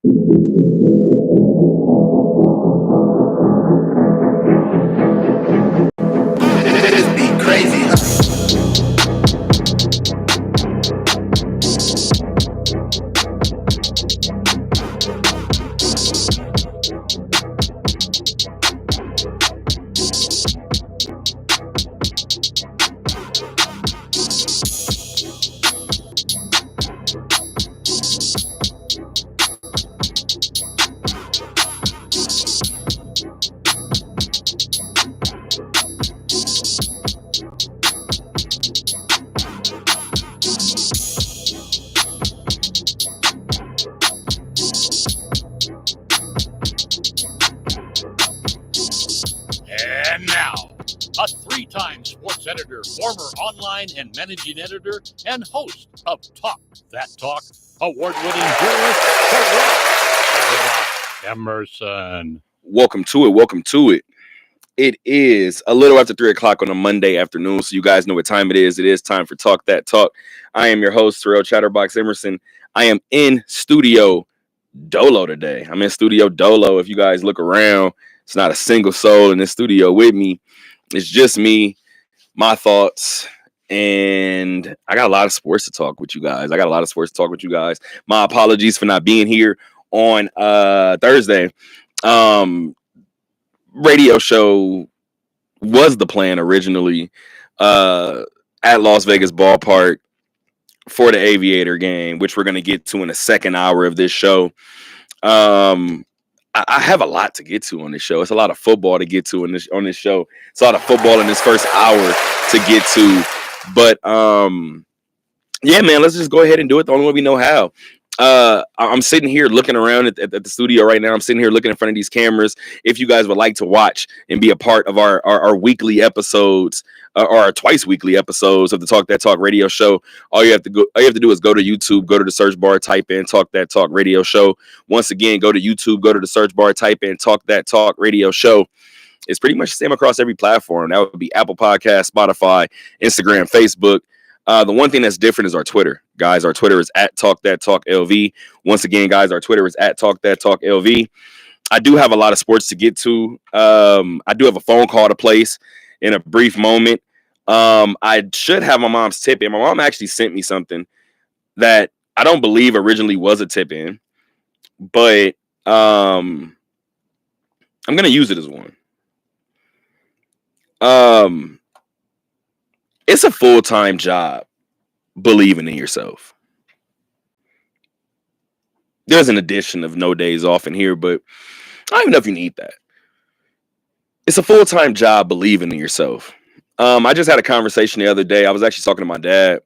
This beat crazy, huh? And now, a three-time sports editor, former online and managing editor, and host of Talk That Talk, award-winning journalist, Barack Emerson. Welcome to it. Welcome to it. It is a little after 3 o'clock on a Monday afternoon, so you guys know what time it is. It is time for Talk That Talk. I am your host, Terrell Chatterbox Emerson. I am in studio Dolo today. I'm in studio Dolo. If you guys look around, it's not a single soul in this studio with me. It's just me, my thoughts, and I got a lot of sports to talk with you guys. My apologies for not being here on Thursday. Radio show was the plan originally at Las Vegas Ballpark for the Aviator game, which we're going to get to in the second hour of this show. I have a lot to get to on this show. It's a lot of football to get to on this show. It's a lot of football in this first hour to get to. But yeah, man, let's just go ahead and do it the only way we know how. I'm sitting here looking around at the studio right now. I'm sitting here looking in front of these cameras. If you guys would like to watch and be a part of our weekly episodes or our twice weekly episodes of the Talk That Talk radio show, all you have to do is go to YouTube, go to the search bar, type in Talk That Talk radio show. Once again, go to YouTube, go to the search bar, type in Talk That Talk radio show. It's pretty much the same across every platform. That would be Apple Podcasts, Spotify, Instagram, Facebook. The one thing that's different is our Twitter. Guys, our Twitter is at Talk That Talk LV. Once again, guys, our Twitter is at Talk That Talk LV. I do have a lot of sports to get to. I do have a phone call to place in a brief moment. I should have my mom's tip in. My mom actually sent me something that I don't believe originally was a tip in, but I'm going to use it as one. It's a full-time job believing in yourself. There's an addition of no days off in here, but I don't even know if you need that. It's a full-time job believing in yourself. I just had a conversation the other day. I was actually talking to my dad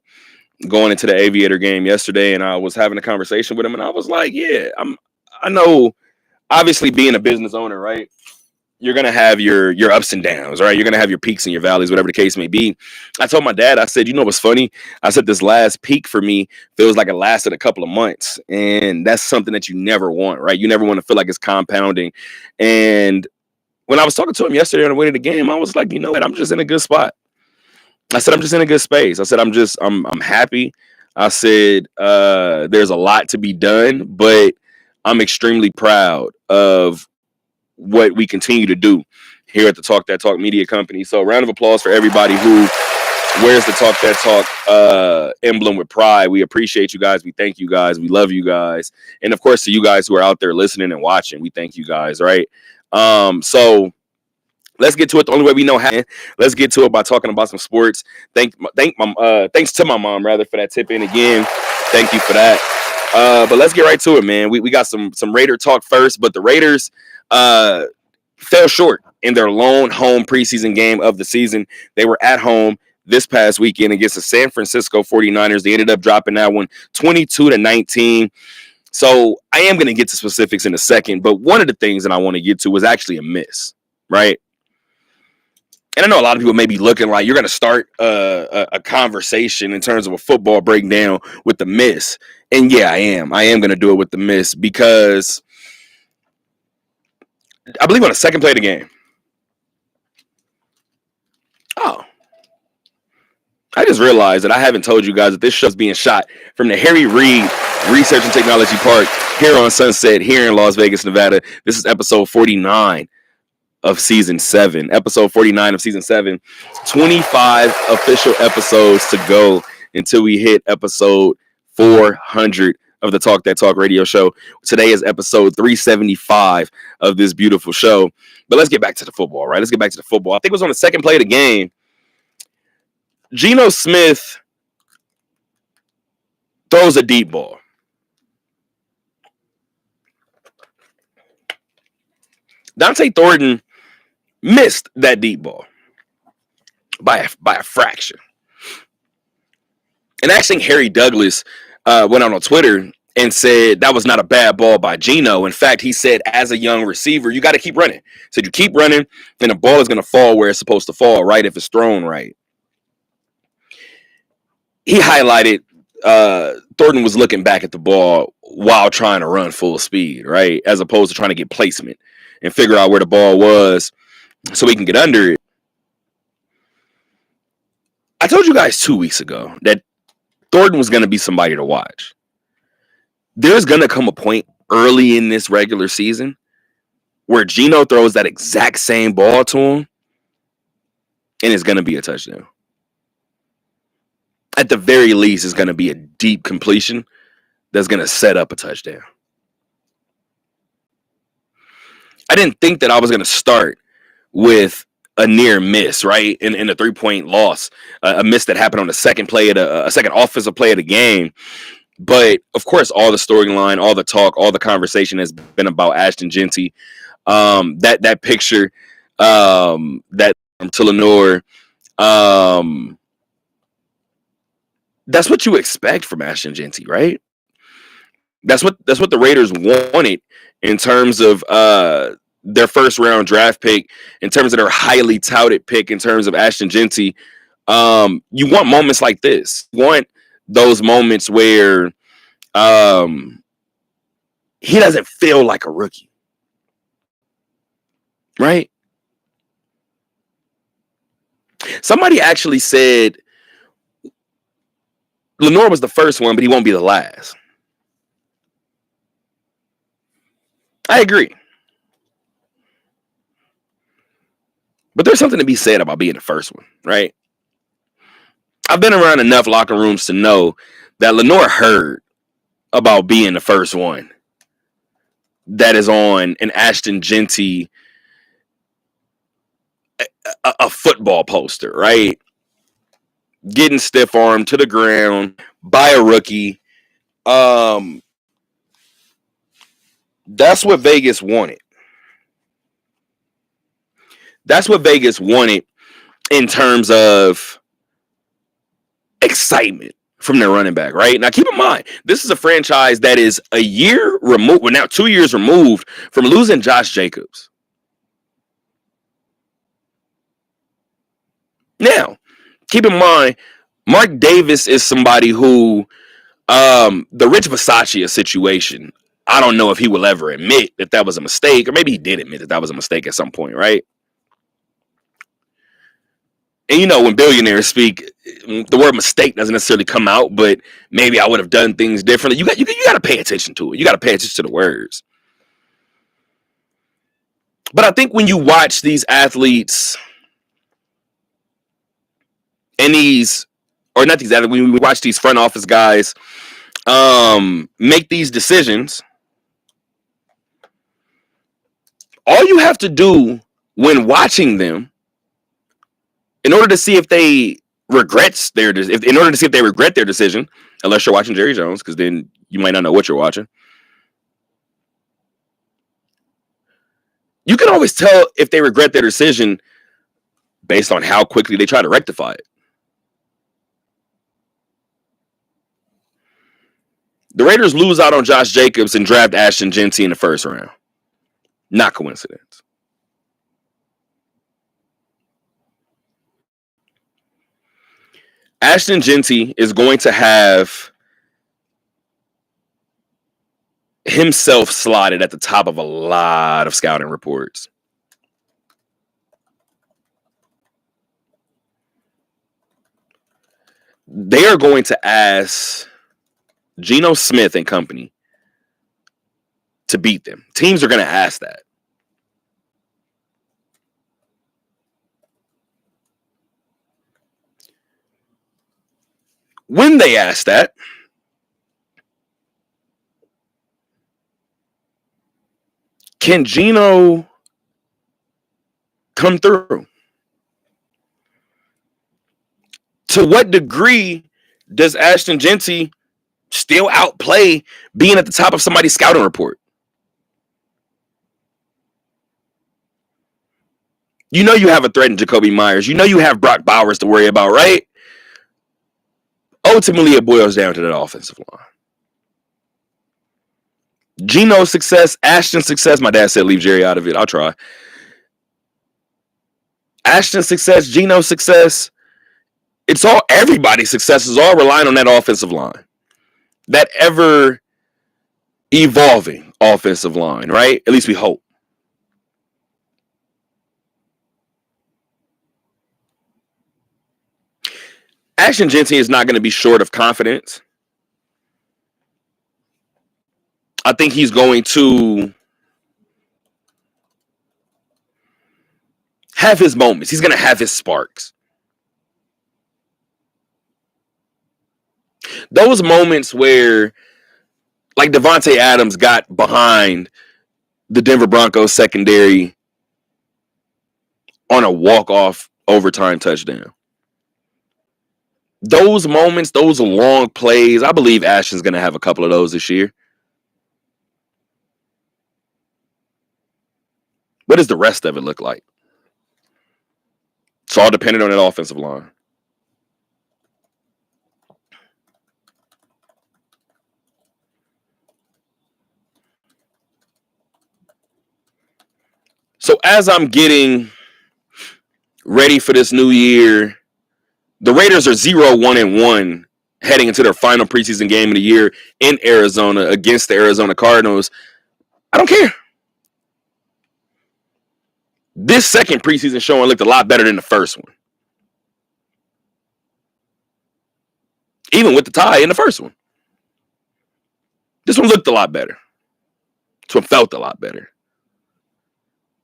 going into the Aviator game yesterday, and I was having a conversation with him, and I was like, yeah, I know, obviously being a business owner, right? You're going to have your ups and downs, right? You're going to have your peaks and your valleys, whatever the case may be. I told my dad, I said, you know what's funny? I said, this last peak for me feels like it lasted a couple of months. And that's something that you never want, right? You never want to feel like it's compounding. And when I was talking to him yesterday on the way to the game, I was like, you know what? I'm just in a good spot. I said, I'm just in a good space. I said, I'm happy. I said, there's a lot to be done, but I'm extremely proud of what we continue to do here at the Talk That Talk Media Company. So round of applause for everybody who wears the Talk That Talk emblem with pride. We appreciate you guys. We thank you guys. We love you guys. And of course, to you guys who are out there listening and watching, we thank you guys, right? So let's get to it the only way we know how. Let's get to it by talking about some sports. Thanks to my mom, rather, for that tip in again. Thank you for that. But let's get right to it, man. We got some Raider talk first, but the Raiders fell short in their lone home preseason game of the season. They were at home this past weekend against the San Francisco 49ers. They ended up dropping that one 22-19. So I am going to get to specifics in a second, but one of the things that I want to get to was actually a miss, right? And I know a lot of people may be looking like you're going to start a conversation in terms of a football breakdown with the miss. And yeah, I am. I am going to do it with the miss because I believe on the second play of the game. Oh, I just realized that I haven't told you guys that this show's being shot from the Harry Reid Research and Technology Park here on Sunset, here in Las Vegas, Nevada. This is episode 49 of season 7. Episode 49 of season 7. 25 official episodes to go until we hit episode 400 of the Talk That Talk radio show. Today is episode 375 of this beautiful show. But let's get back to the football, right? Let's get back to the football. I think it was on the second play of the game. Geno Smith throws a deep ball. Dante Thornton missed that deep ball by a fraction. And actually, Harry Douglas went out on Twitter and said that was not a bad ball by Geno. In fact, he said, as a young receiver, you got to keep running. He said, you keep running, and the ball is going to fall where it's supposed to fall, right, if it's thrown right. He highlighted Thornton was looking back at the ball while trying to run full speed, right, as opposed to trying to get placement and figure out where the ball was so he can get under it. I told you guys 2 weeks ago that Thornton was going to be somebody to watch. There's going to come a point early in this regular season where Geno throws that exact same ball to him, and it's going to be a touchdown. At the very least, it's going to be a deep completion that's going to set up a touchdown. I didn't think that I was going to start with a near miss, right? In a 3-point loss, a miss that happened on the second play of a second offensive play of the game. But of course, all the storyline, all the talk, all the conversation has been about Ashton Jeanty. That picture, that from Tullanore, that's what you expect from Ashton Jeanty, right? That's what the Raiders wanted in terms of their first round draft pick, in terms of their highly touted pick, in terms of Ashton Jeanty. You want moments like this. You want those moments where he doesn't feel like a rookie, right? Somebody actually said Lenoir was the first one, but he won't be the last. I agree. But there's something to be said about being the first one, right? I've been around enough locker rooms to know that Lenoir heard about being the first one that is on an Ashton Jeanty, a football poster, right? Getting stiff armed to the ground by a rookie. That's what Vegas wanted. That's what Vegas wanted in terms of excitement from their running back, right? Now, keep in mind, this is a franchise that is a year removed, well, now 2 years removed from losing Josh Jacobs. Now, keep in mind, Mark Davis is somebody who, the Rich Bisaccia situation, I don't know if he will ever admit that that was a mistake, or maybe he did admit that that was a mistake at some point, right? And you know, when billionaires speak, the word mistake doesn't necessarily come out, but maybe I would have done things differently. You got to pay attention to it. You got to pay attention to the words. But I think when you watch these athletes and these, or not these athletes, when we watch these front office guys make these decisions, all you have to do when watching them, in order to see if they regret their decision, unless you're watching Jerry Jones, because then you might not know what you're watching. You can always tell if they regret their decision based on how quickly they try to rectify it. The Raiders lose out on Josh Jacobs and draft Ashton Jeanty in the first round. Not coincidence. Ashton Jeanty is going to have himself slotted at the top of a lot of scouting reports. they are going to ask Geno Smith and company to beat them. Teams are going to ask that. When they ask that, can Geno come through? To what degree does Ashton Jeanty still outplay being at the top of somebody's scouting report? You know you have a threat in Jacoby Myers. You know you have Brock Bowers to worry about, right? Ultimately, it boils down to that offensive line. Geno's success, Ashton's success. My dad said leave Jerry out of it. I'll try. Ashton's success, Geno's success. It's all everybody's success is all relying on that offensive line. That ever evolving offensive line, right? At least we hope. Ashton Jeanty is not going to be short of confidence. I think he's going to have his moments. He's going to have his sparks. Those moments where, like Davante Adams got behind the Denver Broncos secondary on a walk-off overtime touchdown. Those moments, those long plays, I believe Ashton's going to have a couple of those this year. What does the rest of it look like? It's all dependent on that offensive line. So as I'm getting ready for this new year, the Raiders are 0-1-1 heading into their final preseason game of the year in Arizona against the Arizona Cardinals. I don't care. This second preseason showing looked a lot better than the first one. Even with the tie in the first one. This one looked a lot better. This one felt a lot better.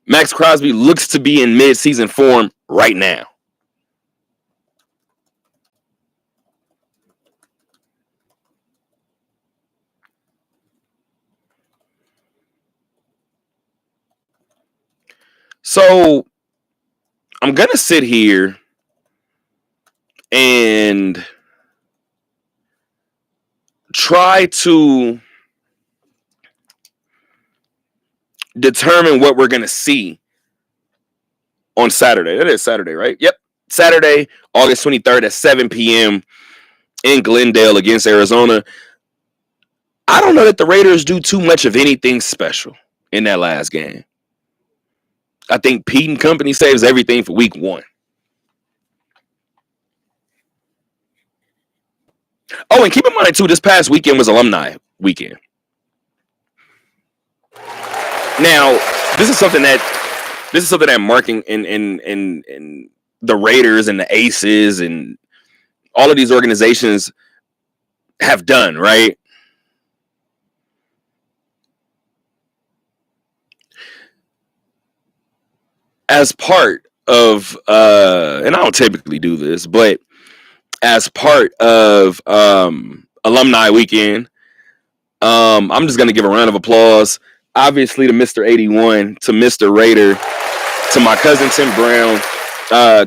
Max Crosby looks to be in mid-season form right now. So I'm going to sit here and try to determine what we're going to see on Saturday. That is Saturday, right? Yep. Saturday, August 23rd at 7 p.m. in Glendale against Arizona. I don't know that the Raiders do too much of anything special in that last game. I think Pete and company saves everything for week one. Oh, and keep in mind, too, this past weekend was alumni weekend. Now, this is something that marking in the Raiders and the Aces and all of these organizations have done, right? As part of, and I don't typically do this, but as part of alumni weekend, I'm just going to give a round of applause, obviously, to Mr. 81, to Mr. Raider, to my cousin Tim Brown.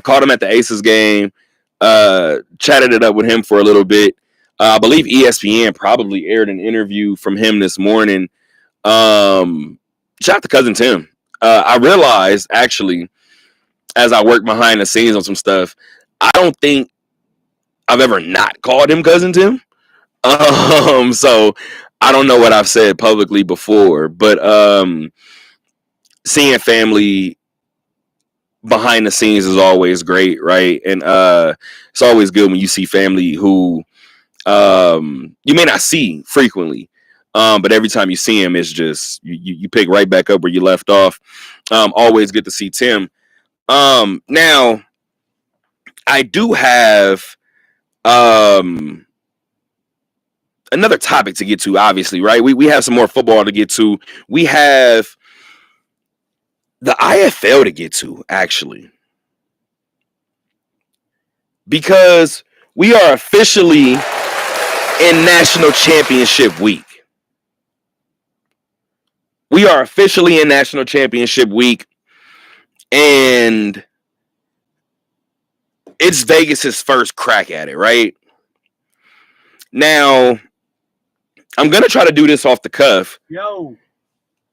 Caught him at the Aces game, chatted it up with him for a little bit. I believe ESPN probably aired an interview from him this morning. Shout out to cousin Tim. I realized, actually, as I work behind the scenes on some stuff, I don't think I've ever not called him cousin Tim. So I don't know what I've said publicly before, but seeing family behind the scenes is always great, right? And it's always good when you see family who you may not see frequently, but every time you see him, it's just you pick right back up where you left off. Always good to see Tim. Now, I do have Another topic to get to, obviously, right? We have some more football to get to. We have the IFL to get to, actually, because we are officially in National Championship Week. We are officially in National Championship Week, and it's Vegas's first crack at it, right? Now, I'm going to try to do this off the cuff.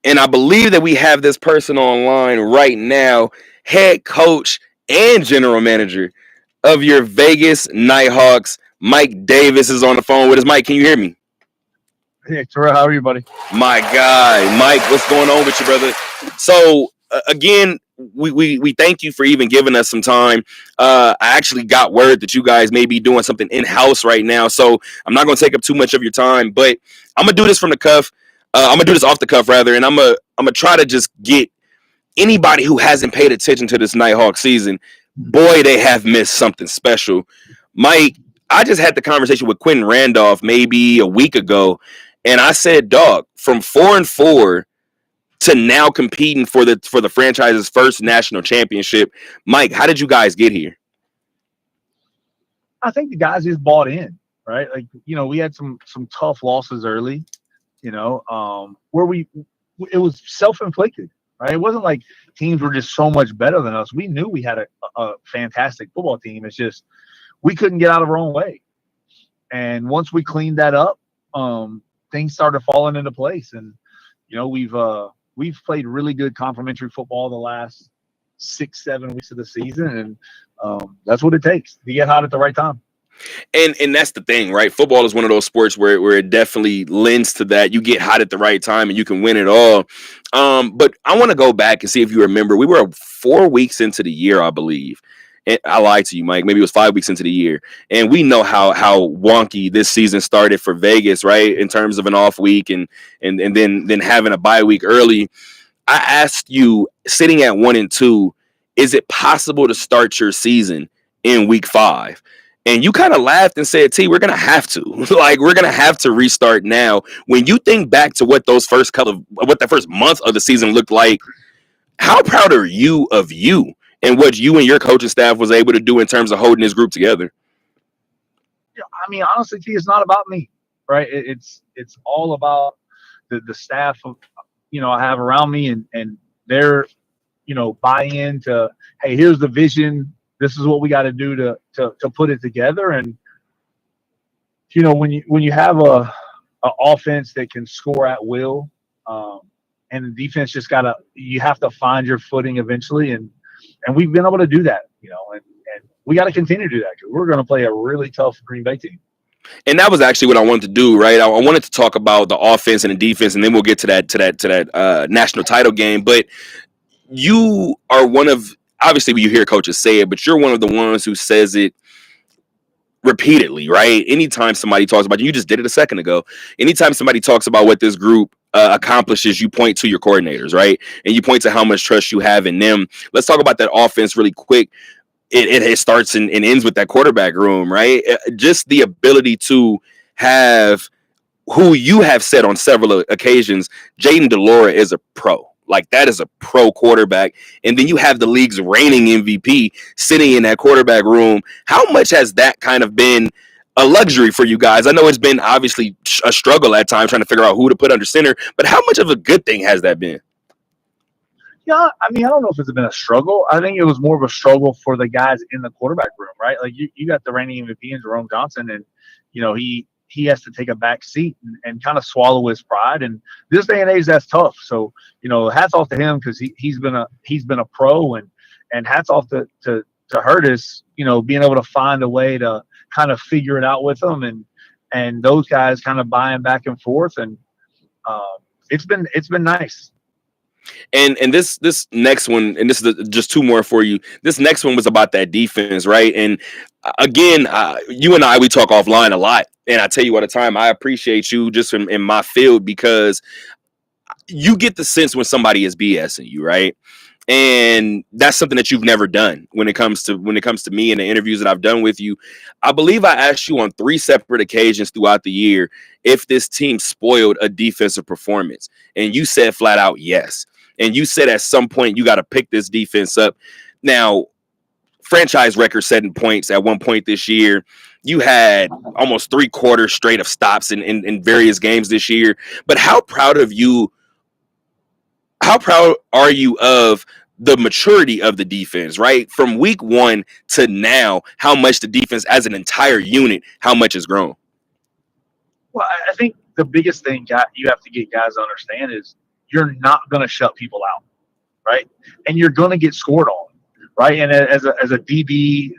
And I believe that we have this person online right now, head coach and general manager of your Vegas Nighthawks. Mike Davis is on the phone with us. Mike, can you hear me? Hey, Terrell, how are you, buddy? My guy, Mike, what's going on with you, brother? So, again, we thank you for even giving us some time. I actually got word that you guys may be doing something in-house right now, so I'm not going to take up too much of your time, but I'm going to do this from the cuff. I'm going to do this off the cuff, rather, and I'm gonna try to just get anybody who hasn't paid attention to this Nighthawk season. Boy, they have missed something special. Mike, I just had the conversation with Quentin Randolph maybe a week ago, and I said, dog, from 4-4 to now competing for the franchise's first national championship. Mike, how did you guys get here? I think the guys just bought in, right? Like, we had some tough losses early, where it was self-inflicted, right? It wasn't like teams were just so much better than us. We knew we had a fantastic football team. It's just we couldn't get out of our own way. And once we cleaned that up, things started falling into place. And, we've played really good complementary football the last 6-7 weeks of the season. And that's what it takes to get hot at the right time. And that's the thing, right? Football is one of those sports where it definitely lends to that. You get hot at the right time and you can win it all. But I want to go back and see if you remember. We were 4 weeks into the year, I believe. And I lied to you, Mike. Maybe it was 5 weeks into the year. And we know how wonky this season started for Vegas, right? In terms of an off week and then having a bye week early. I asked you, sitting at 1-2, is it possible to start your season in week 5? And you kind of laughed and said, T, we're going to have to. Like, we're going to have to restart now. When you think back to what the first month of the season looked like, how proud are you of you and what you and your coaching staff was able to do in terms of holding this group together? Yeah, I mean, honestly, T, it's not about me, right? It's all about the staff of, I have around me and their, buy into, hey, here's the vision. This is what we got to do to put it together. And, when you have a offense that can score at will, and the defense you have to find your footing eventually. And we've been able to do that, and we got to continue to do that because we're going to play a really tough Green Bay team. And that was actually what I wanted to do, right? I wanted to talk about the offense and the defense, and then we'll get to that national title game. But you are one of, obviously, when you hear coaches say it, but you're one of the ones who says it repeatedly, right? Anytime somebody talks about you just did it a second ago. Anytime somebody talks about what this group accomplishes, you point to your coordinators, right? And you point to how much trust you have in them. Let's talk about that offense really quick. It starts and ends with that quarterback room, right? Just the ability to have who you have said on several occasions, Jayden de Laura is a pro. Like, that is a pro quarterback. And then you have the league's reigning MVP sitting in that quarterback room. How much has that kind of been a luxury for you guys? I know it's been obviously a struggle at times trying to figure out who to put under center, but how much of a good thing has that been? Yeah, I mean, I don't know if it's been a struggle. I think it was more of a struggle for the guys in the quarterback room, right? Like, you got the reigning MVP in Jerome Johnson, and, he has to take a back seat and kind of swallow his pride. And this day and age, that's tough. So, hats off to him because he's been a pro, and hats off to Hurtis, being able to find a way to kind of figure it out with them, and those guys kind of buying back and forth, and it's been nice. And this next one, and this is just two more for you. This next one was about that defense, right? And again, you and we talk offline a lot, and I tell you all the time, I appreciate you just in my field because you get the sense when somebody is BSing you, right? And that's something that you've never done when it comes to me and the interviews that I've done with you. I believe I asked you on 3 separate occasions throughout the year if this team spoiled a defensive performance. And you said flat out yes. And you said at some point you got to pick this defense up. Now, franchise record setting points at one point this year. You had almost 3 quarters straight of stops in various games this year. But how proud are you of the maturity of the defense, right? From week 1 to now, how much the defense as an entire unit, how much has grown? Well, I think the biggest thing you have to get guys to understand is you're not going to shut people out, right? And you're going to get scored on, right? And as a DB,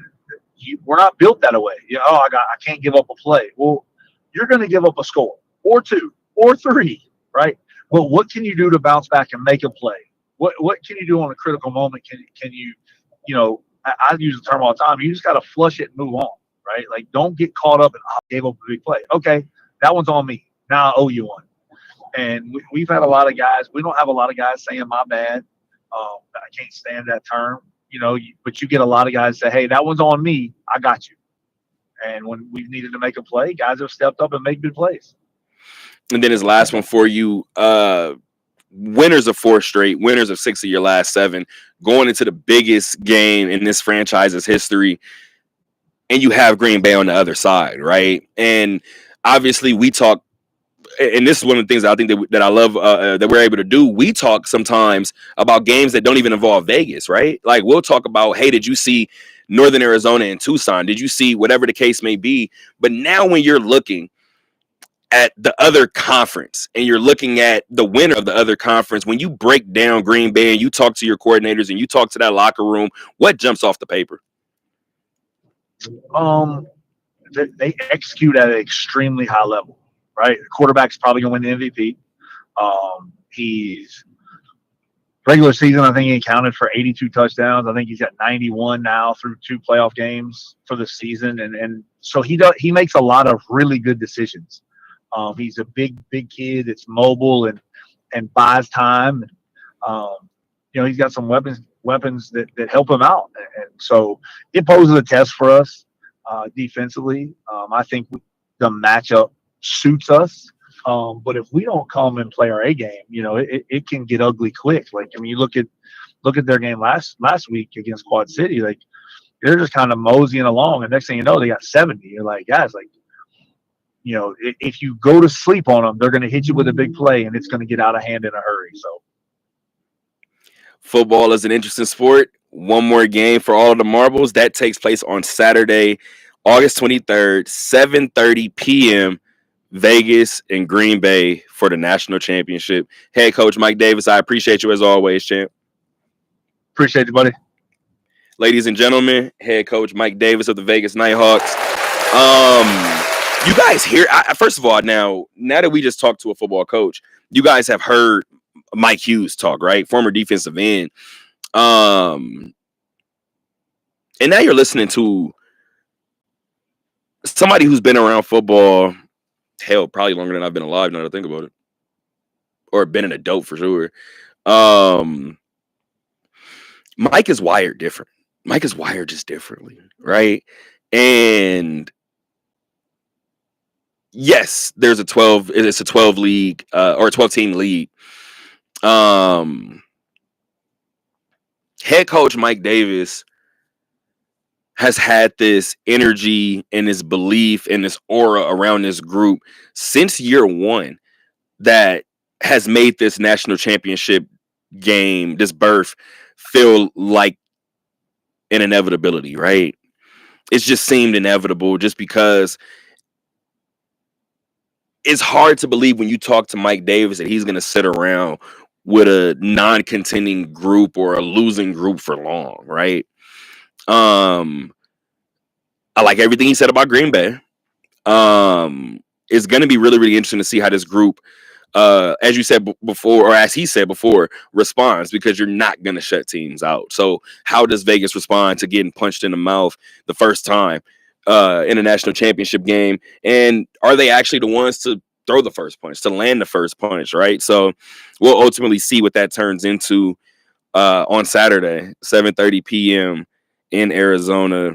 we're not built that way. I can't give up a play. Well, you're going to give up a score or 2 or 3, right? Well, what can you do to bounce back and make a play? What can you do on a critical moment? Can you, I use the term all the time. You just got to flush it and move on, right? Like, don't get caught up and gave up a big play. Okay, that one's on me. Now I owe you one. And we've had a lot of guys. We don't have a lot of guys saying my bad. I can't stand that term, but you get a lot of guys say, hey, that one's on me. I got you. And when we've needed to make a play, guys have stepped up and made good plays. And then his last one for you, winners of 4 straight, winners of 6 of your last 7, going into the biggest game in this franchise's history. And you have Green Bay on the other side, right? And obviously we talk, and this is one of the things that I think that I love that we're able to do. We talk sometimes about games that don't even involve Vegas, right? Like, we'll talk about, hey, did you see Northern Arizona and Tucson? Did you see whatever the case may be? But now when you're looking at the other conference and you're looking at the winner of the other conference, when you break down Green Bay and you talk to your coordinators and you talk to that locker room, what jumps off the paper? They execute at an extremely high level, right? The quarterback's probably going to win the MVP. He's regular season, I think he accounted for 82 touchdowns. I think he's got 91 now through 2 playoff games for the season. And so he makes a lot of really good decisions. He's a big kid that's mobile and buys time. He's got some weapons that help him out. And so it poses a test for us defensively. I think the matchup suits us. But if we don't come and play our A game, it can get ugly quick. Like, I mean, you look at their game last week against Quad City, like, they're just kind of moseying along, and next thing you know, they got 70. You're like, guys, like, if you go to sleep on them, they're going to hit you with a big play, and it's going to get out of hand in a hurry. So, football is an interesting sport. One more game for all of the marbles that takes place on Saturday, August 23rd, 7:30 p.m. Vegas and Green Bay for the national championship. Head coach Mike Davis, I appreciate you as always, champ. Appreciate you, buddy. Ladies and gentlemen, head coach Mike Davis of the Vegas Nighthawks. You guys hear, first of all, now that we just talked to a football coach, you guys have heard Mike Hughes talk, right? Former defensive end. And now you're listening to somebody who's been around football, hell, probably longer than I've been alive, now that I think about it. Or been an adult for sure. Mike is wired different. Mike is wired just differently, right? And yes, it's a 12 league or a 12 team league. Head coach Mike Davis has had this energy and this belief and this aura around this group since year 1 that has made this national championship game, this birth, feel like an inevitability, right? It's just seemed inevitable just because it's hard to believe when you talk to Mike Davis that he's going to sit around with a non-contending group or a losing group for long, right? I like everything he said about Green Bay. It's going to be really, really interesting to see how this group, as you said before, or as he said before, responds, because you're not going to shut teams out. So how does Vegas respond to getting punched in the mouth the first time in a national championship game? And are they actually the ones to throw the first punch, to land the first punch, right? So we'll ultimately see what that turns into. on Saturday, 7:30 p.m. in Arizona.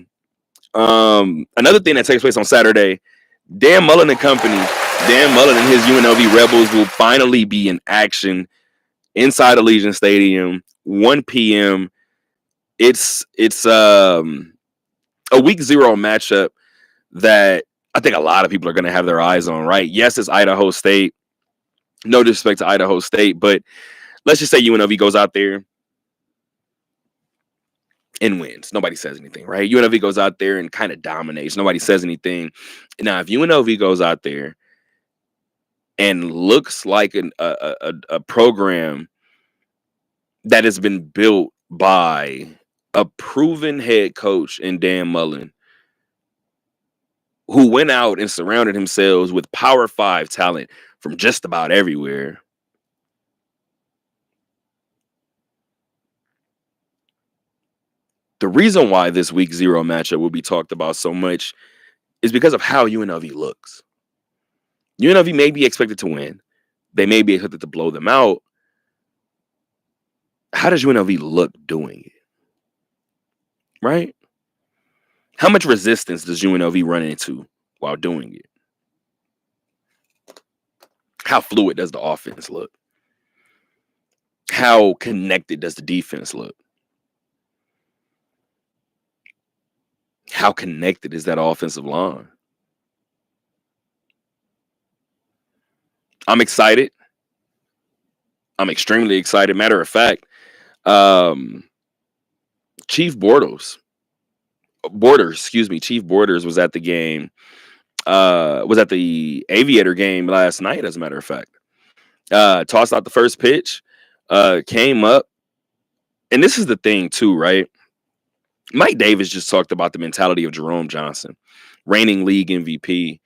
Another thing that takes place on Saturday, Dan Mullen and company, Dan Mullen and his UNLV Rebels will finally be in action inside Allegiant Stadium, 1 p.m. It's a week 0 matchup that I think a lot of people are going to have their eyes on, right? Yes, it's Idaho State. No disrespect to Idaho State, but let's just say UNLV goes out there and wins. Nobody says anything, right? UNLV goes out there and kind of dominates. Nobody says anything. Now, if UNLV goes out there and looks like a program that has been built by a proven head coach in Dan Mullen, who went out and surrounded himself with Power 5 talent from just about everywhere, the reason why this week 0 matchup will be talked about so much is because of how UNLV looks. UNLV may be expected to win. They may be expected to blow them out. How does UNLV look doing it? Right? How much resistance does UNLV run into while doing it? How fluid does the offense look? How connected does the defense look? How connected is that offensive line? I'm excited. I'm extremely excited. Matter of fact, Chief Borders, Chief Borders was at the game, was at the Aviator game last night, as a matter of fact. Tossed out the first pitch, came up. And this is the thing too, right? Mike Davis just talked about the mentality of Jerome Johnson, reigning league MVP.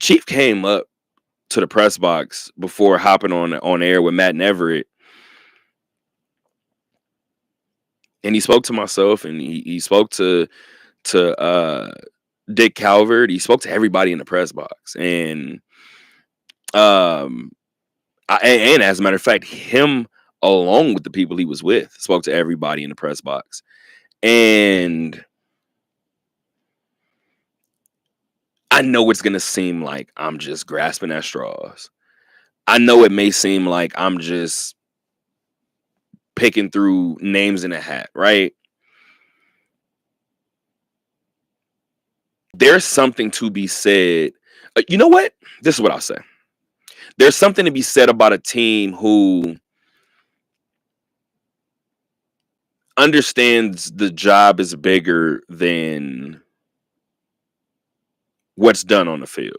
Chief came up to the press box before hopping on air with Matt Neverett. And he spoke to myself, and he spoke to Dick Calvert. He spoke to everybody in the press box. And and as a matter of fact, him along with the people he was with spoke to everybody in the press box. And I know it's going to seem like I'm just grasping at straws. I know it may seem like I'm just picking through names in a hat, right? There's something to be said. You know what? This is what I'll say. There's something to be said about a team who understands the job is bigger than what's done on the field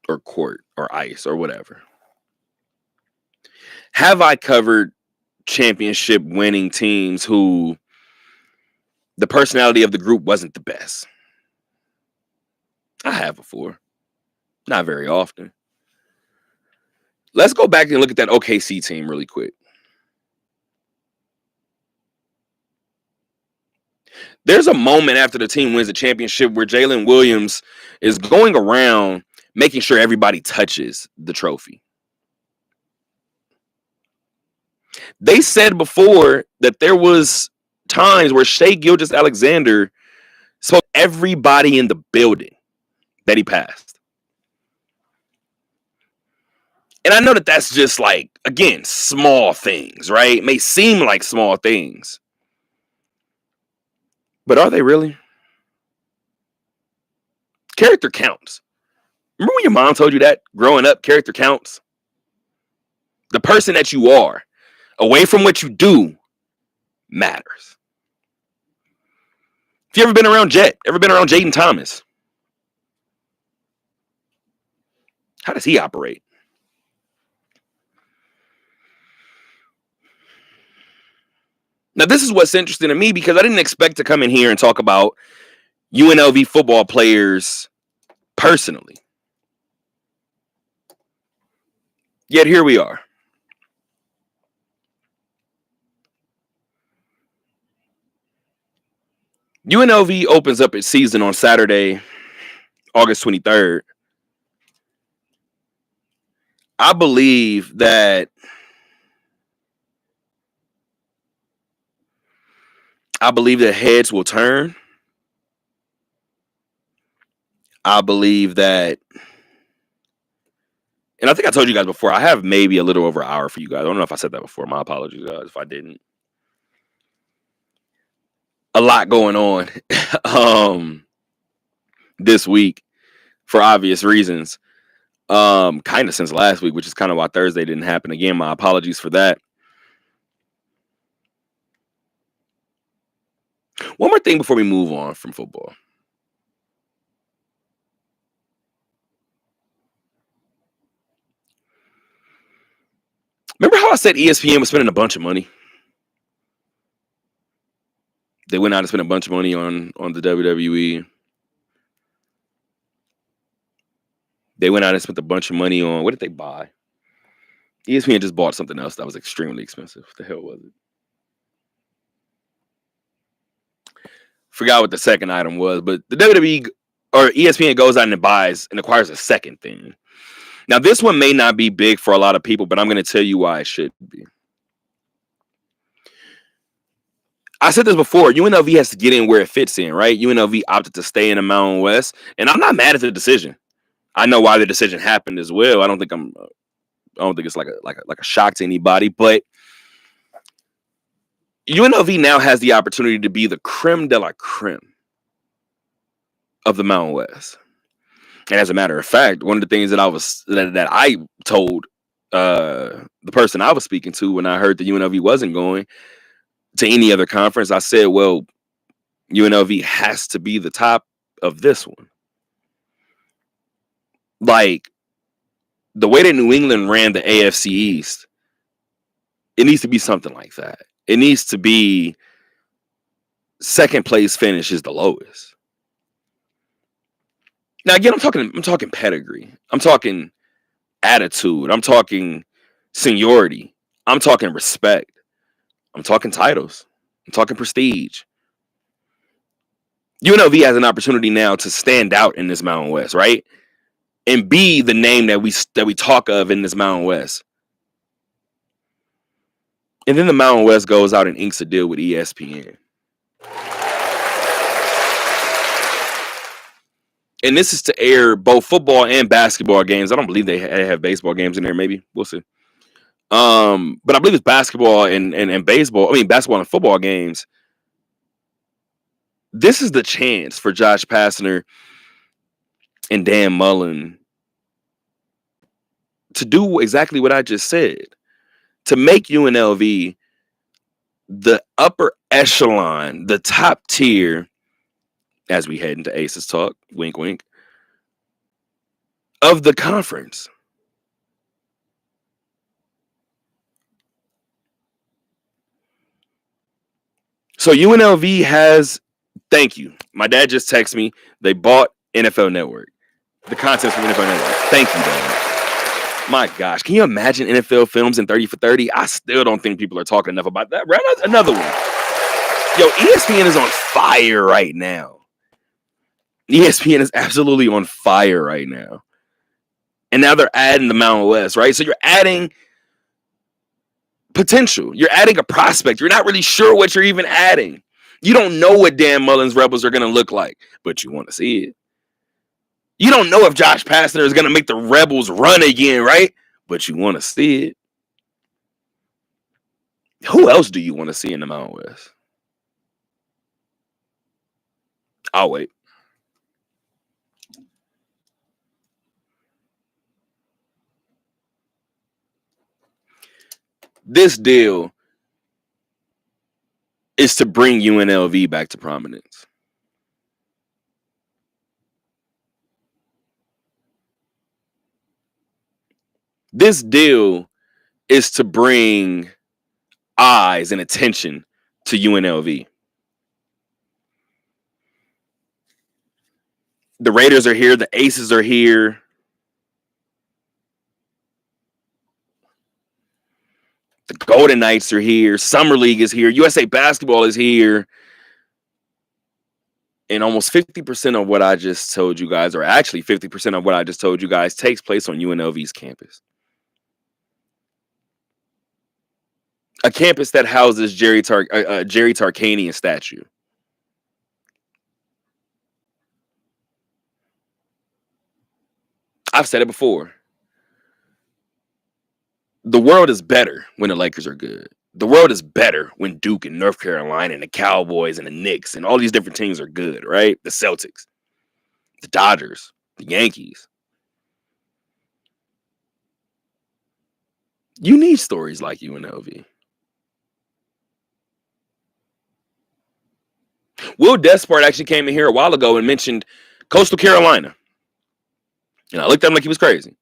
or court or ice or whatever. Have I covered championship winning teams who the personality of the group wasn't the best? I have before. Not very often. Let's go back and look at that OKC team really quick. There's a moment after the team wins the championship where Jalen Williams is going around making sure everybody touches the trophy. They said before that there was times where Shai Gilgeous-Alexander spoke to everybody in the building that he passed. And I know that that's just like, again, small things, right? It may seem like small things. But are they really? Character counts. Remember when your mom told you that growing up, character counts? The person that you are, away from what you do, matters. If you ever been around Jet, ever been around Jaden Thomas? How does he operate? Now, this is what's interesting to me because I didn't expect to come in here and talk about UNLV football players personally. Yet here we are. UNLV opens up its season on Saturday, August 23rd, I believe that heads will turn. I believe that, and I think I told you guys before, I have maybe a little over an hour for you guys. I don't know if I said that before. My apologies, guys, if I didn't. A lot going on this week for obvious reasons. Kind of since last week, which is kind of why Thursday didn't happen again. My apologies for that. One more thing before we move on from football. Remember how I said ESPN was spending a bunch of money? They went out and spent a bunch of money on the WWE. They went out and spent a bunch of money on, what did they buy? ESPN just bought something else that was extremely expensive. What the hell was it? Forgot what the second item was, but the WWE or ESPN goes out and buys and acquires a second thing. Now, this one may not be big for a lot of people, but I'm going to tell you why it should be. I said this before. UNLV has to get in where it fits in, right? UNLV opted to stay in the Mountain West, and I'm not mad at the decision. I know why the decision happened as well. I don't think it's like a shock to anybody, but UNLV now has the opportunity to be the creme de la creme of the Mountain West. And as a matter of fact, one of the things that I told the person I was speaking to when I heard that UNLV wasn't going to any other conference, I said, well, UNLV has to be the top of this one. Like, the way that New England ran the AFC East, it needs to be something like that. It needs to be second place finish is the lowest. Now, again, I'm talking pedigree. I'm talking attitude. I'm talking seniority. I'm talking respect. I'm talking titles. I'm talking prestige. UNLV has an opportunity now to stand out in this Mountain West, right? And be the name that we talk of in this Mountain West. And then the Mountain West goes out and inks a deal with ESPN. And this is to air both football and basketball games. I don't believe they have baseball games in there. Maybe we'll see. But I believe it's basketball and baseball. I mean, basketball and football games. This is the chance for Josh Pastner and Dan Mullen to do exactly what I just said, to make UNLV the upper echelon, the top tier, as we head into Aces Talk, wink, wink, of the conference. So UNLV has, thank you. My dad just texted me. They bought NFL Network. The content's from NFL Network. Thank you, Dad. My gosh, can you imagine NFL films in 30 for 30? I still don't think people are talking enough about that. Another one. Yo, ESPN is on fire right now. ESPN is absolutely on fire right now. And now they're adding the Mountain West, right? So you're adding potential. You're adding a prospect. You're not really sure what you're even adding. You don't know what Dan Mullen's Rebels are going to look like, but you want to see it. You don't know if Josh Pastner is going to make the Rebels run again, right? But you want to see it. Who else do you want to see in the Mountain West? I'll wait. This deal is to bring UNLV back to prominence. This deal is to bring eyes and attention to UNLV. The Raiders are here. The Aces are here. The Golden Knights are here. Summer League is here. USA Basketball is here. And almost 50% of what I just told you guys, or actually 50% of what I just told you guys, takes place on UNLV's campus. a campus that houses Jerry Tarkanian statue. I've said it before. The world is better when the Lakers are good. The world is better when Duke and North Carolina and the Cowboys and the Knicks and all these different teams are good, right? The Celtics, the Dodgers, the Yankees. You need stories like UNLV. Will Despard actually came in here a while ago and mentioned Coastal Carolina. And I looked at him like he was crazy.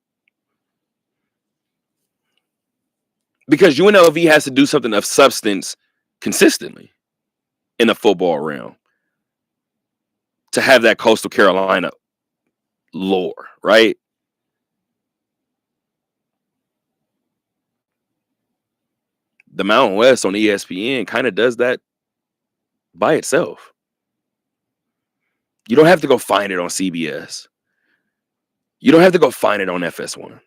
Because UNLV has to do something of substance consistently in the football realm to have that Coastal Carolina lore, right? The Mountain West on ESPN kind of does that by itself. You don't have to go find it on CBS. You don't have to go find it on FS1.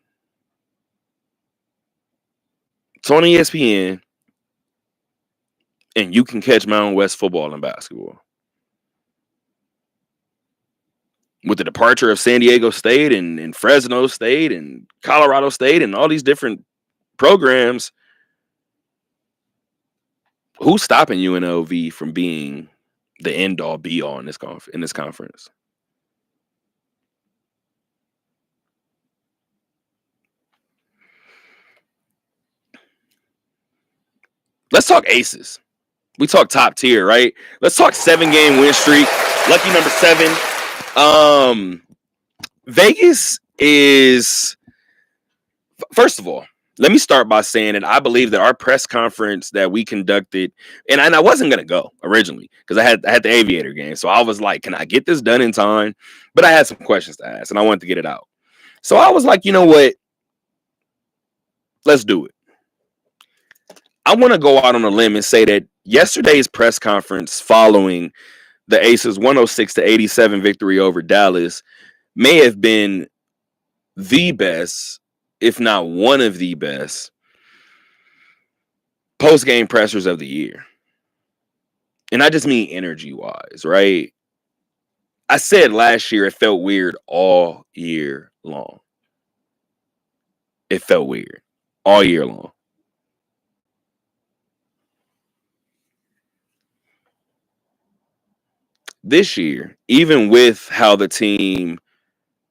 It's on ESPN, and you can catch Mountain West football and basketball. With the departure of San Diego State and Fresno State and Colorado State and all these different programs, who's stopping UNLV from being the end-all, be-all in this conference? Let's talk aces. We talk top tier, right? Let's talk 7-game win streak. Lucky number 7. Vegas is, first of all, let me start by saying that I believe that our press conference that we conducted, and I wasn't going to go originally because I had the Aviator game. So I was like, can I get this done in time? But I had some questions to ask and I wanted to get it out. So I was like, you know what? Let's do it. I want to go out on a limb and say that yesterday's press conference following the Aces 106-87 victory over Dallas may have been the best, if not one of the best, post-game pressers of the year. And I just mean energy-wise, right? I said last year it felt weird all year long. It felt weird all year long. This year, even with how the team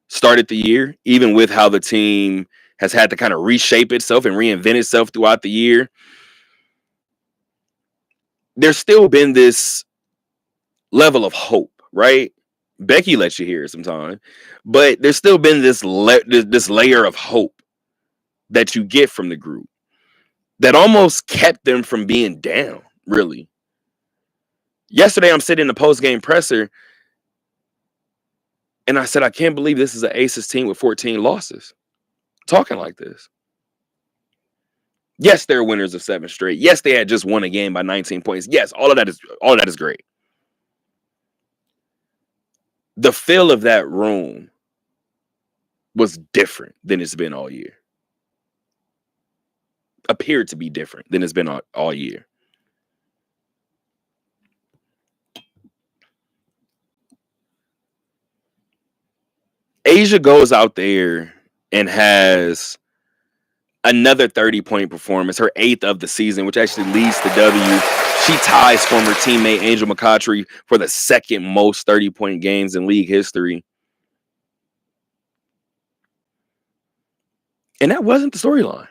started the year, even with how the team has had to kind of reshape itself and reinvent itself throughout the year, there's still been this level of hope, right? Becky lets you hear it sometimes, but there's still been this layer of hope that you get from the group that almost kept them from being down, really. Yesterday, I'm sitting in the post-game presser, and I said, I can't believe this is an Aces team with 14 losses. Talking like this. Yes, they're winners of 7 straight. Yes, they had just won a game by 19 points. Yes, all of that is great. The feel of that room was different than it's been all year. Appeared to be different than it's been all year. Asia goes out there and has another 30-point performance, her 8th of the season, which actually leads to W. She ties former teammate Angel McCoughtry for the second most 30-point games in league history. And that wasn't the storyline.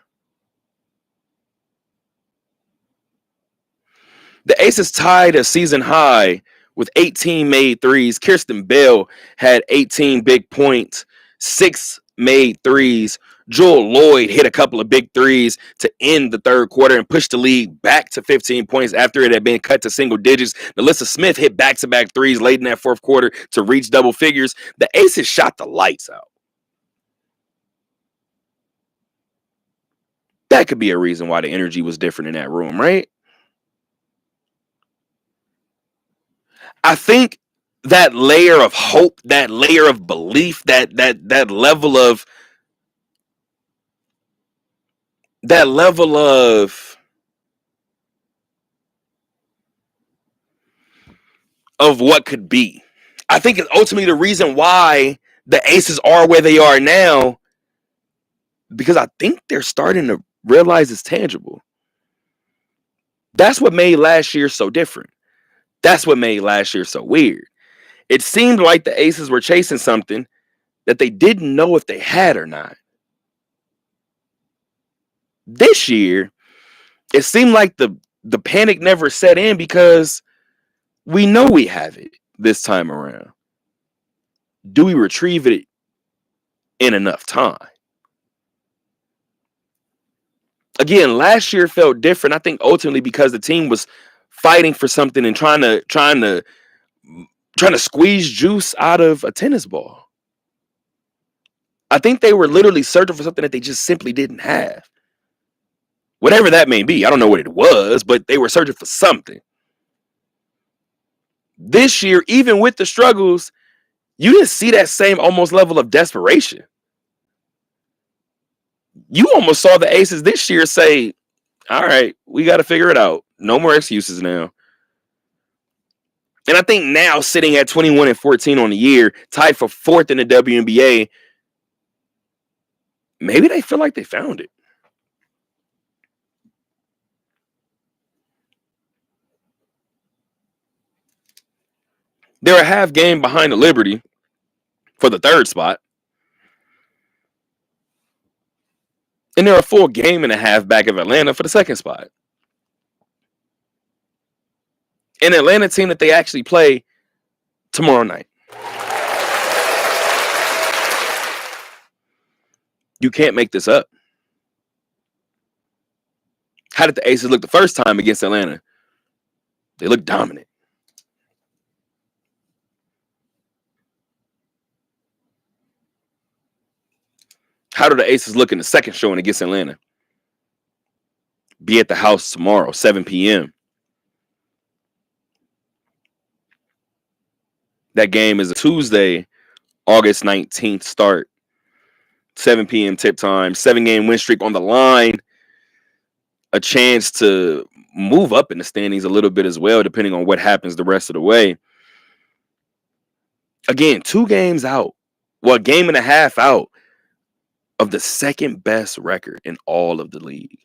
The Aces tied a season high with 18 made threes. Kirsten Bell had 18 big points, 6 made threes. Jewel Lloyd hit a couple of big threes to end the third quarter and push the lead back to 15 points after it had been cut to single digits. Melissa Smith hit back-to-back threes late in that fourth quarter to reach double figures. The Aces shot the lights out. That could be a reason why the energy was different in that room, right? I think that layer of hope, that layer of belief, that level of of what could be. I think it's ultimately the reason why the Aces are where they are now, because I think they're starting to realize it's tangible. That's what made last year so different. That's what made last year so weird. It seemed like the Aces were chasing something that they didn't know if they had or not. This year, it seemed like the panic never set in because we know we have it this time around. Do we retrieve it in enough time? Again, last year felt different. I think ultimately because the team was fighting for something and trying to squeeze juice out of a tennis ball. I think they were literally searching for something that they just simply didn't have. Whatever that may be. I don't know what it was, but they were searching for something. This year, even with the struggles, you didn't see that same almost level of desperation. You almost saw the Aces this year say, all right, we got to figure it out. No more excuses now. And I think now, sitting at 21-14 on the year, tied for 4th in the WNBA, maybe they feel like they found it. They're a half game behind the Liberty for the 3rd spot. And they're a full game and a half back of Atlanta for the 2nd spot. An Atlanta team that they actually play tomorrow night. You can't make this up. How did the Aces look the first time against Atlanta? They looked dominant. How do the Aces look in the second showing against Atlanta? Be at the house tomorrow, 7 p.m. That game is a Tuesday, August 19th start. 7 p.m. tip time. 7-game win streak on the line. A chance to move up in the standings a little bit as well, depending on what happens the rest of the way. Again, 2 games out. Well, a game and a half out of the 2nd best record in all of the league.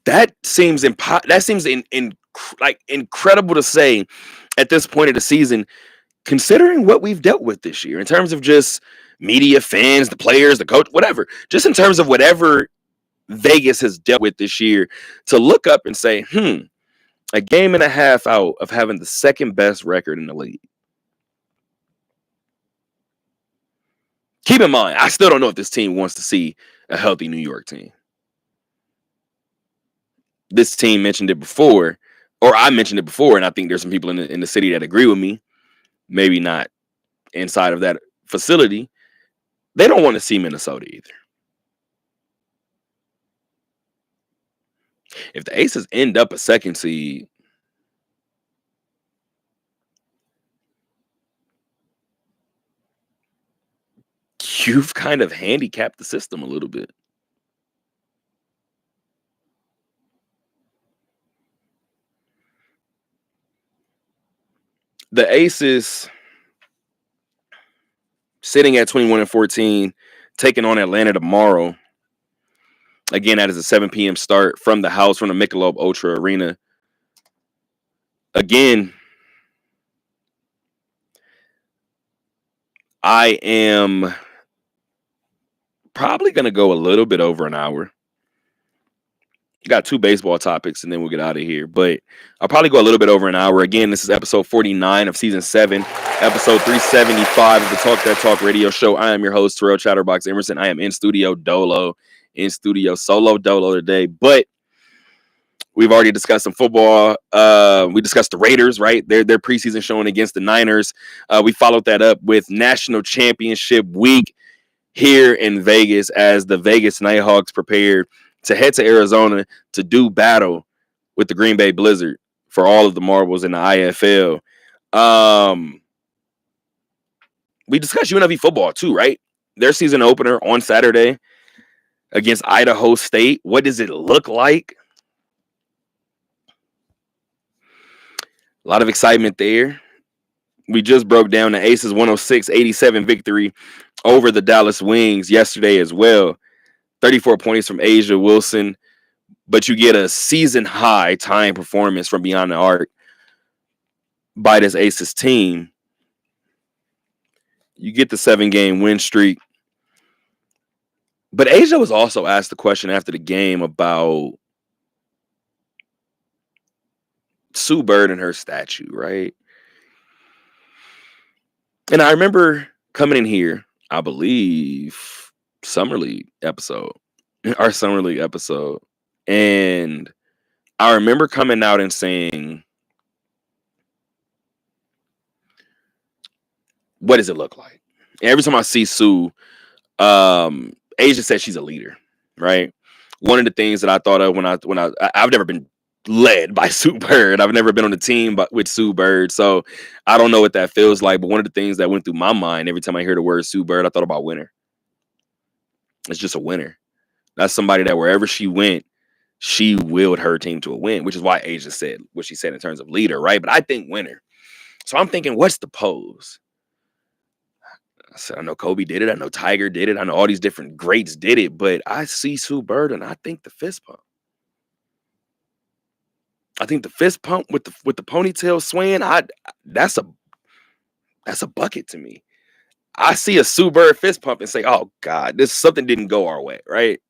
That seems incredible to say at this point of the season, considering what we've dealt with this year in terms of just media, fans, the players, the coach, whatever. Just in terms of whatever Vegas has dealt with this year, to look up and say, a game and a half out of having the 2nd best record in the league. Keep in mind, I still don't know if this team wants to see a healthy New York team. This team mentioned it before, or I mentioned it before, and I think there's some people in the city that agree with me. Maybe not inside of that facility. They don't want to see Minnesota either. If the Aces end up a 2nd seed, you've kind of handicapped the system a little bit. The Aces sitting at 21-14, taking on Atlanta tomorrow. Again, that is a 7 p.m. start from the house, from the Michelob Ultra Arena. Again, I am probably going to go a little bit over an hour. Got 2 baseball topics, and then we'll get out of here. But I'll probably go a little bit over an hour. Again, this is episode 49 of season 7, episode 375 of the Talk That Talk radio show. I am your host, Terrell Chatterbox Emerson. I am in studio solo dolo today. But we've already discussed some football. We discussed the Raiders, right? Their preseason showing against the Niners. We followed that up with National Championship Week here in Vegas as the Vegas Nighthawks prepared to head to Arizona to do battle with the Green Bay Blizzard for all of the marbles in the IFL. We discussed UNLV football too, right? Their season opener on Saturday against Idaho State. What does it look like? A lot of excitement there. We just broke down the Aces 106-87 victory over the Dallas Wings yesterday as well. 34 points from A'ja Wilson, but you get a season high tying performance from beyond the arc by this Aces team. You get the 7-game win streak. But A'ja was also asked the question after the game about Sue Bird and her statue, right? And I remember coming in here, I believe, Summer League episode, our Summer League episode. And I remember coming out and saying, what does it look like? And every time I see Sue, A'ja said she's a leader, right? One of the things that I thought of when I've never been led by Sue Bird. I've never been on a team with Sue Bird, so I don't know what that feels like. But one of the things that went through my mind every time I hear the word Sue Bird, I thought about winner. It's just a winner. That's somebody that wherever she went, she willed her team to a win, which is why A'ja said what she said in terms of leader, right? But I think winner. So I'm thinking, what's the pose? I said, I know Kobe did it. I know Tiger did it. I know all these different greats did it. But I see Sue Bird, and I think the fist pump. I think the fist pump with the ponytail swaying, that's a bucket to me. I see a Sue Bird fist pump and say, oh God, something didn't go our way, right?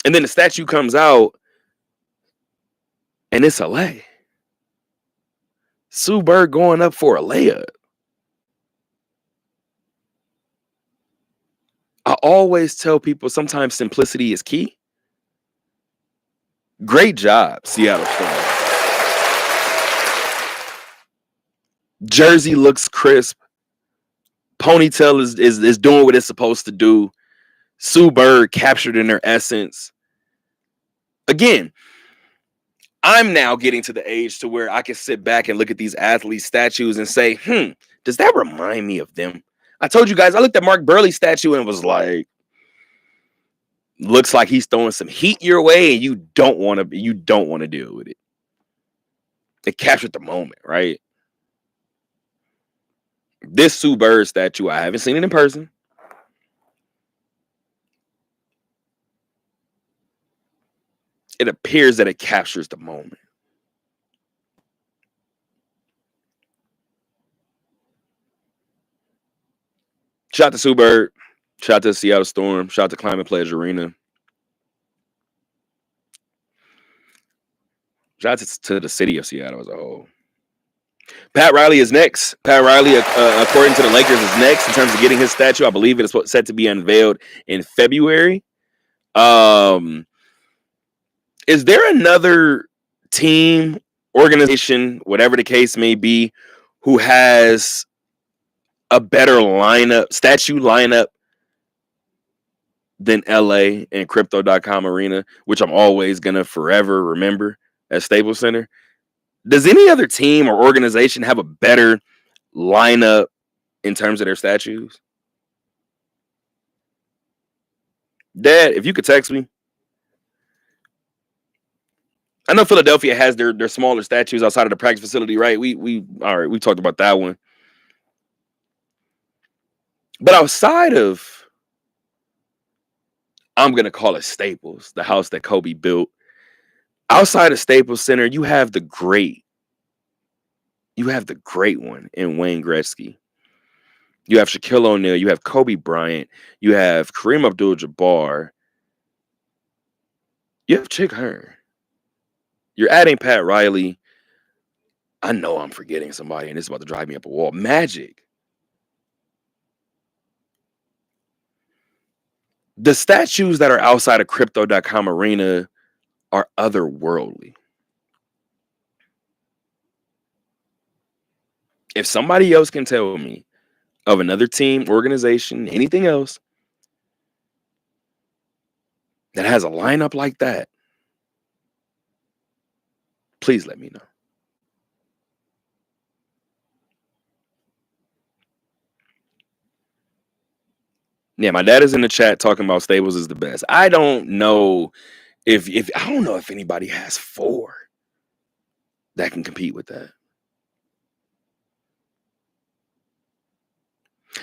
And then the statue comes out and it's a lay. Sue Bird going up for a layup. I always tell people sometimes simplicity is key. Great job, Seattle Storm. Jersey looks crisp. Ponytail is doing what it's supposed to do. Sue Bird captured in her essence. Again, I'm now getting to the age to where I can sit back and look at these athlete statues and say, does that remind me of them? I told you guys, I looked at Mark Burley's statue and was like, looks like he's throwing some heat your way and you don't want to deal with it. It captured the moment, right? This Sue Bird statue, I haven't seen it in person. It appears that it captures the moment. Shout out to Sue Bird. Shout out to the Seattle Storm. Shout out to Climate Pledge Arena. Shout out to the city of Seattle as a whole. Pat Riley is next. Pat Riley, according to the Lakers, is next in terms of getting his statue. I believe it is set to be unveiled in February. Is there another team, organization, whatever the case may be, who has a better statue lineup than LA and Crypto.com Arena, which I'm always going to forever remember at Staples Center? Does any other team or organization have a better lineup in terms of their statues? Dad, if you could text me. I know Philadelphia has their smaller statues outside of the practice facility, right? We talked about that one. But outside of, I'm going to call it Staples, the house that Kobe built. Outside of Staples Center, you have the great one in Wayne Gretzky. You have Shaquille O'Neal. You have Kobe Bryant. You have Kareem Abdul-Jabbar. You have Chick Hearn. You're adding Pat Riley. I know I'm forgetting somebody, and it's about to drive me up a wall. Magic. The statues that are outside of Crypto.com Arena are otherworldly. If somebody else can tell me of another team, organization, anything else that has a lineup like that, please let me know. Yeah, my dad is in the chat talking about Staples is the best. I don't know if anybody has 4. that can compete with that.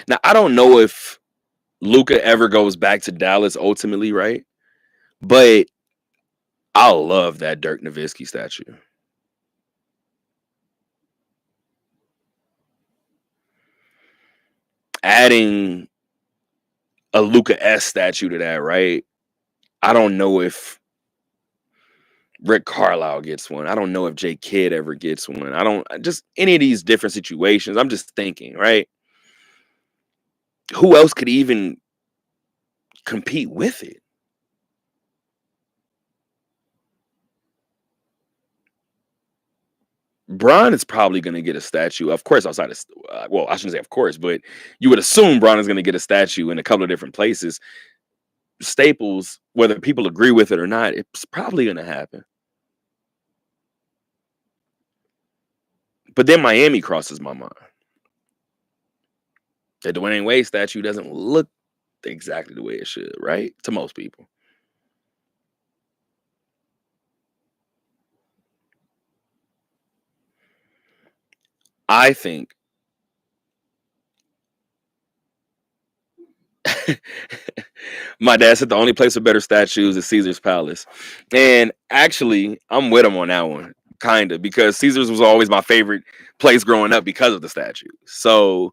Now, I don't know if Luka ever goes back to Dallas ultimately, right? But I love that Dirk Nowitzki statue. Adding a Luka S statue to that, right? I don't know if Rick Carlisle gets one. I don't know if Jay Kidd ever gets one. I don't just any of these different situations. I'm just thinking, right? Who else could even compete with it? Bron is probably going to get a statue, of course, outside of, well, I shouldn't say of course, but you would assume Bron is going to get a statue in a couple of different places. Staples, whether people agree with it or not, it's probably going to happen. But then Miami crosses my mind. The Dwayne Wade statue doesn't look exactly the way it should, right? To most people. I think my dad said the only place with better statues is Caesar's Palace. And actually, I'm with him on that one, kind of, because Caesar's was always my favorite place growing up because of the statue. So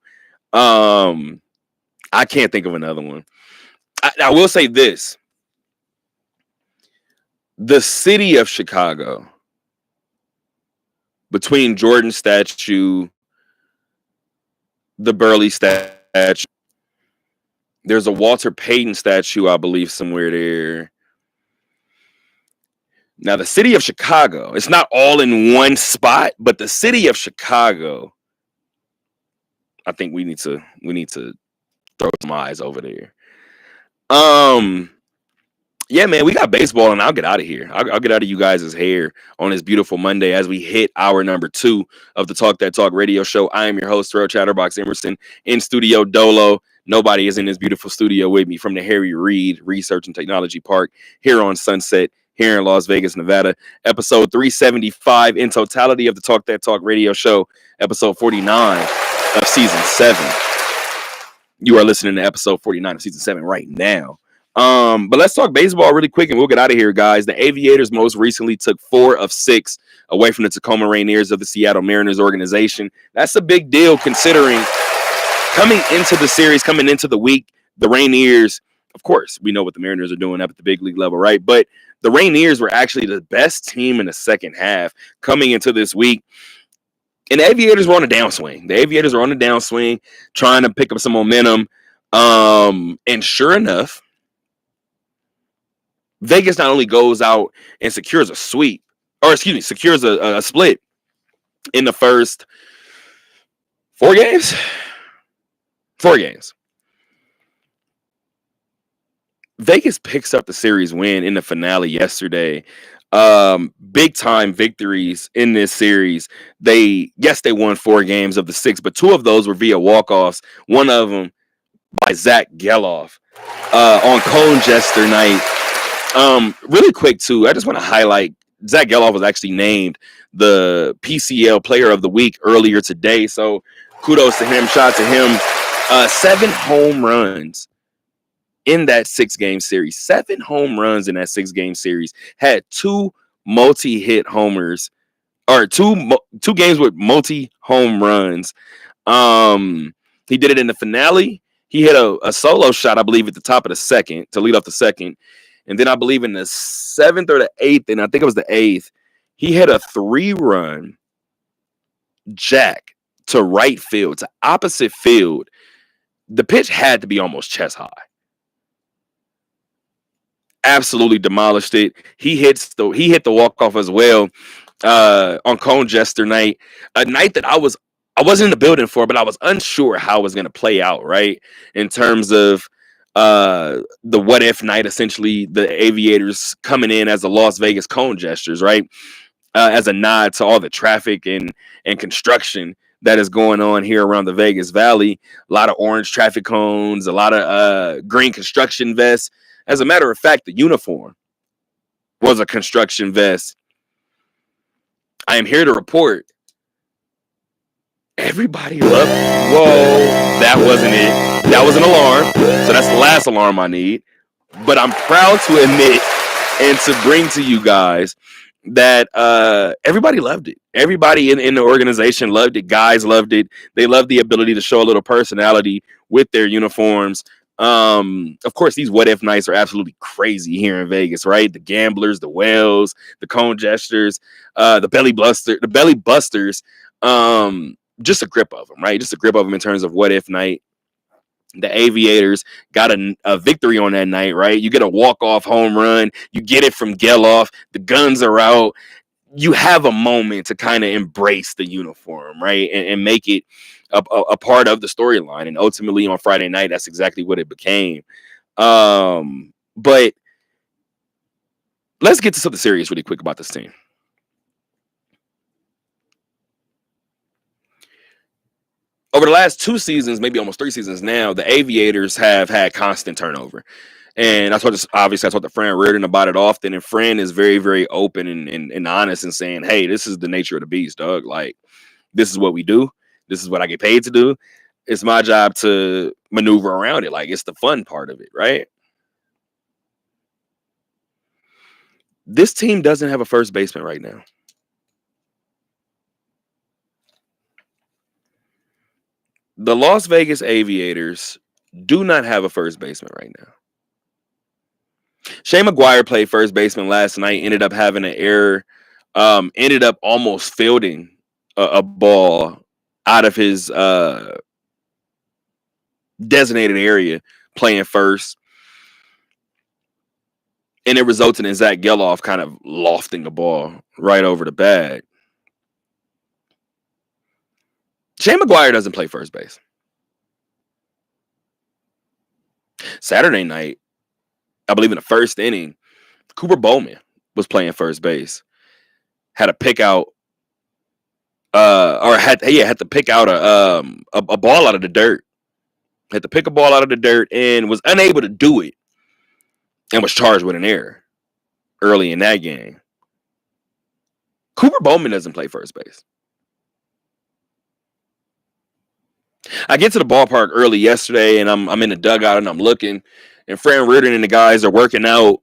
I can't think of another one. I will say this. The city of Chicago, between Jordan statue, the Burley statue, there's a Walter Payton statue, I believe, somewhere there. Now, the city of Chicago, it's not all in one spot, but the city of Chicago, I think we need to throw some eyes over there. Yeah, man, we got baseball, and I'll get out of here. I'll get out of you guys' hair on this beautiful Monday as we hit hour number 2 of the Talk That Talk radio show. I am your host, Terrell Chatterbox Emerson, in studio Dolo. Nobody is in this beautiful studio with me from the Harry Reid Research and Technology Park here on Sunset, here in Las Vegas, Nevada. Episode 375 in totality of the Talk That Talk radio show, episode 49 of season 7. You are listening to episode 49 of season 7 right now. But let's talk baseball really quick and we'll get out of here, guys. The Aviators most recently took 4 of 6 away from the Tacoma Rainiers of the Seattle Mariners organization. That's a big deal considering coming into the series, coming into the week, the Rainiers, of course, we know what the Mariners are doing up at the big league level, right? But the Rainiers were actually the best team in the second half coming into this week. And the Aviators were on a downswing. The Aviators are on a downswing, trying to pick up some momentum. And sure enough, Vegas not only goes out and secures a sweep, or secures a split in the first 4 games. 4 games. Vegas picks up the series win in the finale yesterday. Big time victories in this series. They won 4 games of the 6, but 2 of those were via walk-offs. One of them by Zach Geloff on Cone Jester night. Really quick too, I just want to highlight Zach Geloff was actually named the PCL Player of the Week earlier today. So kudos to him. Shout out to him. 7 home runs in that 6-game series. 7 home runs in that 6-game series. Had 2 multi-hit homers, or two games with multi-home runs. He did it in the finale. He hit a solo shot, I believe, at the top of the second to lead off the second. And then I believe in the 7th or the 8th, and I think it was the 8th, he hit a 3-run jack to right field, to opposite field. The pitch had to be almost chest high. Absolutely demolished it. He hit the walk-off as well on Cone Jester night. A night that I wasn't in the building for, but I was unsure how it was going to play out, right? In terms of the what if night, essentially the Aviators coming in as the Las Vegas Cone Jesters, right? As a nod to all the traffic and construction that is going on here around the Vegas Valley. A lot of orange traffic cones, a lot of green construction vests. As a matter of fact, the uniform was a construction vest. I am here to report everybody loved. Whoa, that wasn't it. That was an alarm. So that's the last alarm I need. But I'm proud to admit and to bring to you guys that everybody loved it. Everybody in the organization loved it. Guys loved it. They loved the ability to show a little personality with their uniforms. Of course, these what if nights are absolutely crazy here in Vegas, right? The gamblers, the whales, the cone gestures, the belly busters. Just a grip of them, right? Just a grip of them in terms of what if night. The Aviators got a victory on that night, right? You get a walk-off home run. You get it from Geloff. The guns are out. You have a moment to kind of embrace the uniform, right? And make it a part of the storyline. And ultimately on Friday night, that's exactly what it became. But let's get to something serious really quick about this team. Over the last 2 seasons, maybe almost 3 seasons now, the Aviators have had constant turnover. And I talked to Fran Riordan about it often. And Fran is very, very open and honest in saying, hey, this is the nature of the beast, dog. Like, this is what we do. This is what I get paid to do. It's my job to maneuver around it. Like, it's the fun part of it, right? This team doesn't have a first baseman right now. The Las Vegas Aviators do not have a first baseman right now. Shane McGuire played first baseman last night, ended up having an error, ended up almost fielding a ball out of his designated area playing first. And it resulted in Zach Geloff kind of lofting the ball right over the bag. Shane McGuire doesn't play first base. Saturday night, I believe in the first inning, Cooper Bowman was playing first base. Had to pick out, had to pick out a ball out of the dirt. Had to pick a ball out of the dirt and was unable to do it, and was charged with an error early in that game. Cooper Bowman doesn't play first base. I get to the ballpark early yesterday, and I'm in the dugout, and I'm looking, and Fran Riordan and the guys are working out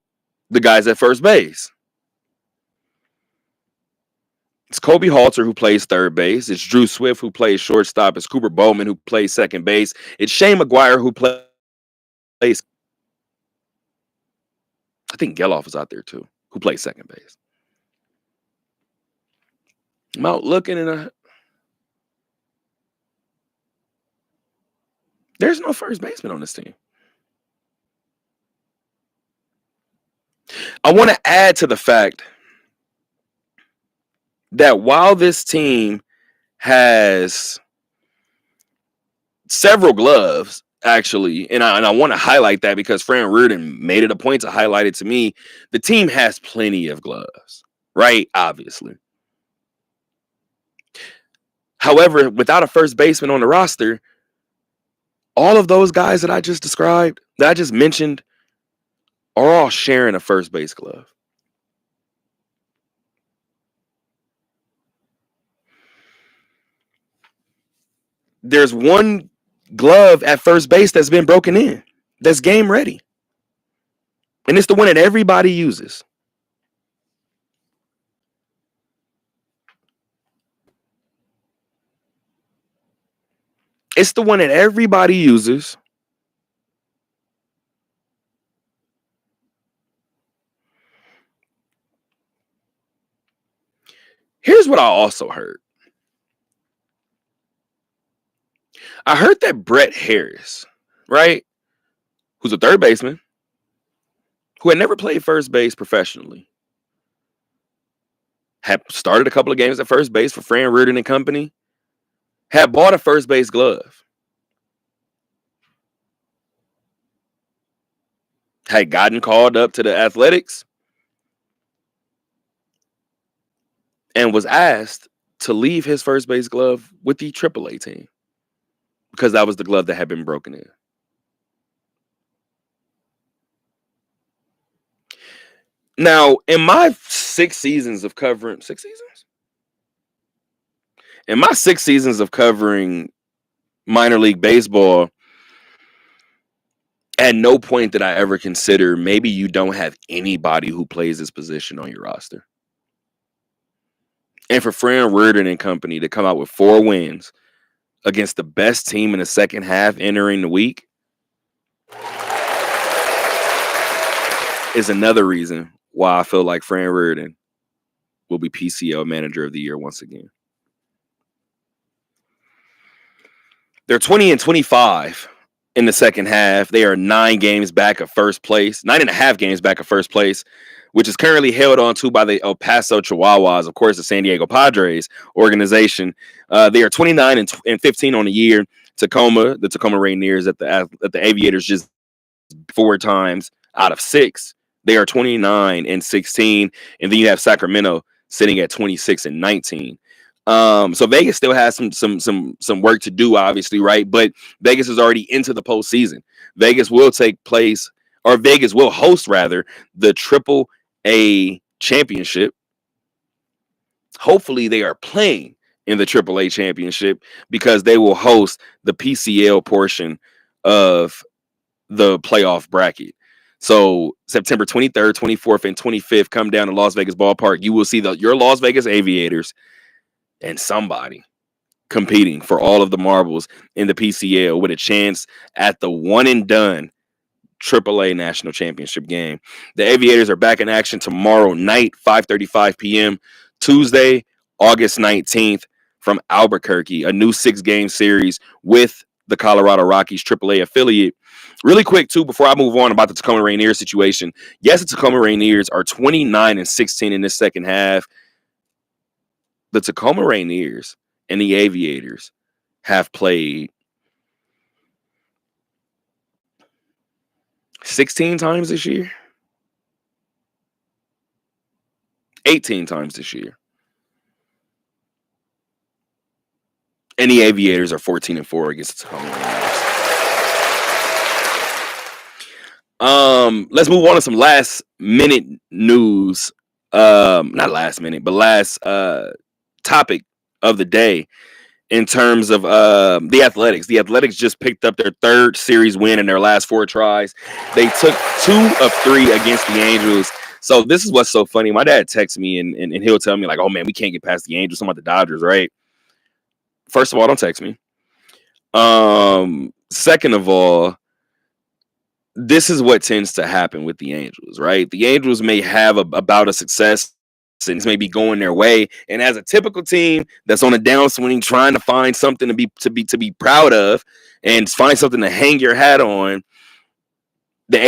the guys at first base. It's Kobe Halter who plays third base. It's Drew Swift who plays shortstop. It's Cooper Bowman who plays second base. It's Shane McGuire who plays. I think Geloff is out there too, who plays second base. I'm out looking, and there's no first baseman on this team. I want to add to the fact that while this team has several gloves, actually, and I want to highlight that because Fran Riordan made it a point to highlight it to me, the team has plenty of gloves, right? Obviously. However, without a first baseman on the roster, all of those guys that I just described, that I just mentioned, are all sharing a first base glove. There's one glove at first base that's been broken in, that's game ready. And it's the one that everybody uses. It's the one that everybody uses. Here's what I also heard. I heard that Brett Harris, right, who's a third baseman, who had never played first base professionally, had started a couple of games at first base for Fran Riordan and company, had bought a first base glove, had gotten called up to the Athletics, and was asked to leave his first base glove with the AAA team because that was the glove that had been broken in. Now, in my 6 seasons of covering, 6 seasons? In my 6 seasons of covering minor league baseball, at no point did I ever consider maybe you don't have anybody who plays this position on your roster. And for Fran Riordan and company to come out with 4 wins against the best team in the second half entering the week is another reason why I feel like Fran Riordan will be PCL Manager of the Year once again. They're 20-25 in the second half. They are 9 games back of first place, 9.5 games back of first place, which is currently held on to by the El Paso Chihuahuas, of course, the San Diego Padres organization. They are 29-15 on the year. The Tacoma Rainiers at the Aviators just 4 times out of 6. They are 29-16, and then you have Sacramento sitting at 26-19. So Vegas still has some work to do, obviously, right? But Vegas is already into the postseason. Vegas will host rather the Triple-A championship. Hopefully, they are playing in the Triple-A championship because they will host the PCL portion of the playoff bracket. So September 23rd, 24th, and 25th, come down to Las Vegas Ballpark. You will see your Las Vegas Aviators and somebody competing for all of the marbles in the PCL with a chance at the one and done AAA National Championship game. The Aviators are back in action tomorrow night, 5:35 p.m. Tuesday, August 19th from Albuquerque, a new 6-game series with the Colorado Rockies AAA affiliate. Really quick, too, before I move on about the Tacoma Rainiers situation. Yes, the Tacoma Rainiers are 29-16 in this second half. The Tacoma Rainiers and the Aviators have played 16 times this year, 18 times this year. And the Aviators are 14-4 against the Tacoma Rainiers. Let's move on to some last minute news. Not last minute, but last topic of the day in terms of the Athletics. The Athletics just picked up their 3rd series win in their last 4 tries. They took 2 of 3 against the Angels. So this is what's so funny. My dad texts me and he'll tell me like, oh man, we can't get past the Angels. I'm about the Dodgers, right? First of all, don't text me. Second of all, this is what tends to happen with the Angels, right? The Angels may have a bout of success and may be going their way, and as a typical team that's on a downswing, trying to find something to be proud of and find something to hang your hat on, the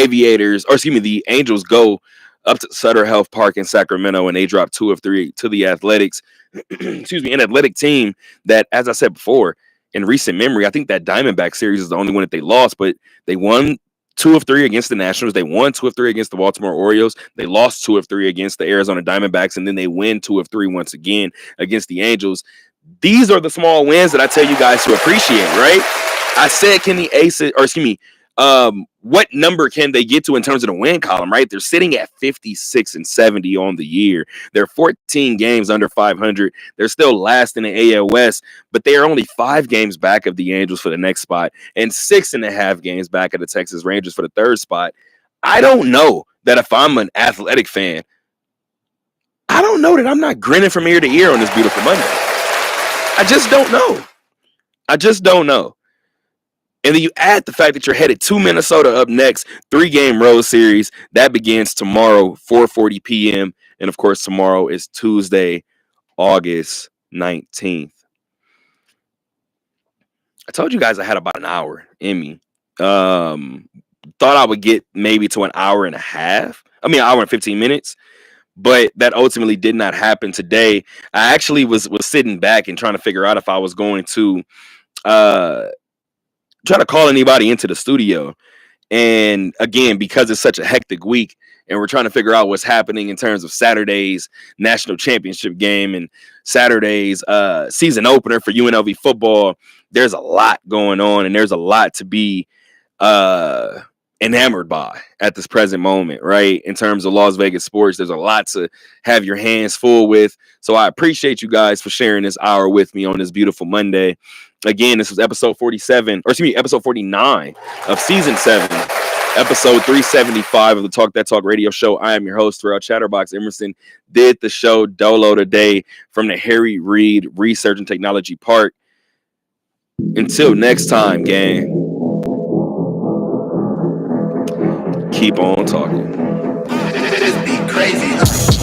Angels go up to Sutter Health Park in Sacramento and they drop 2 of 3 to the Athletics. Excuse me, an Athletic team that, as I said before, in recent memory, I think that Diamondback series is the only one that they lost, but they won 2 of 3 against the Nationals. They won 2 of 3 against the Baltimore Orioles. They lost 2 of 3 against the Arizona Diamondbacks, and then they win 2 of 3 once again against the Angels. These are the small wins that I tell you guys to appreciate, right? I said, what number can they get to in terms of the win column, right? They're sitting at 56-70 on the year. They're 14 games under 500. They're still last in the AL West, but they are only 5 games back of the Angels for the next spot and 6.5 games back of the Texas Rangers for the 3rd spot. I don't know that if I'm an Athletic fan, I don't know that I'm not grinning from ear to ear on this beautiful Monday. I just don't know. And then you add the fact that you're headed to Minnesota up next, 3-game road series. That begins tomorrow, 4:40 p.m. And, of course, tomorrow is Tuesday, August 19th. I told you guys I had about an hour in me. Thought I would get maybe to an hour and 15 minutes. But that ultimately did not happen today. I actually was sitting back and trying to figure out if I was going to try to call anybody into the studio. And again, because it's such a hectic week and we're trying to figure out what's happening in terms of Saturday's national championship game and Saturday's season opener for UNLV football, there's a lot going on and there's a lot to be enamored by at this present moment, right? In terms of Las Vegas sports, there's a lot to have your hands full with. So I appreciate you guys for sharing this hour with me on this beautiful Monday. Again, this was episode 47, or excuse me, episode 49 of season 7, episode 375 of the Talk That Talk radio show. I am your host, Terrell Chatterbox Emerson. Did the show dolo today from the Harry Reid Research and Technology Park. Until next time, gang. Keep on talking. This beat crazy.